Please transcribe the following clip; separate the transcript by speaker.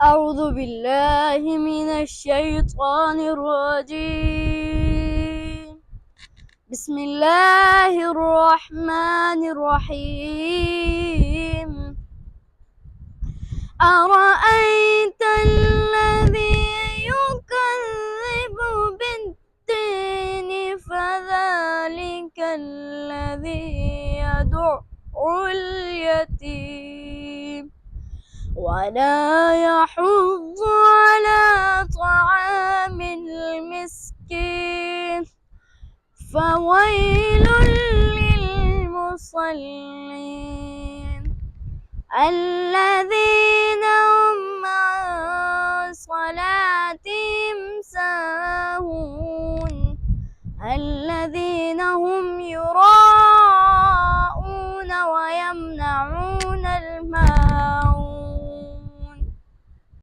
Speaker 1: أعوذ بالله من الشيطان الرجيم. بسم الله الرحمن الرحيم. أرأيت الذي يكذب بالدين فذلك الذي يدع اليتيم ولا يحض على طعام المسكين فويل للمصلين الذين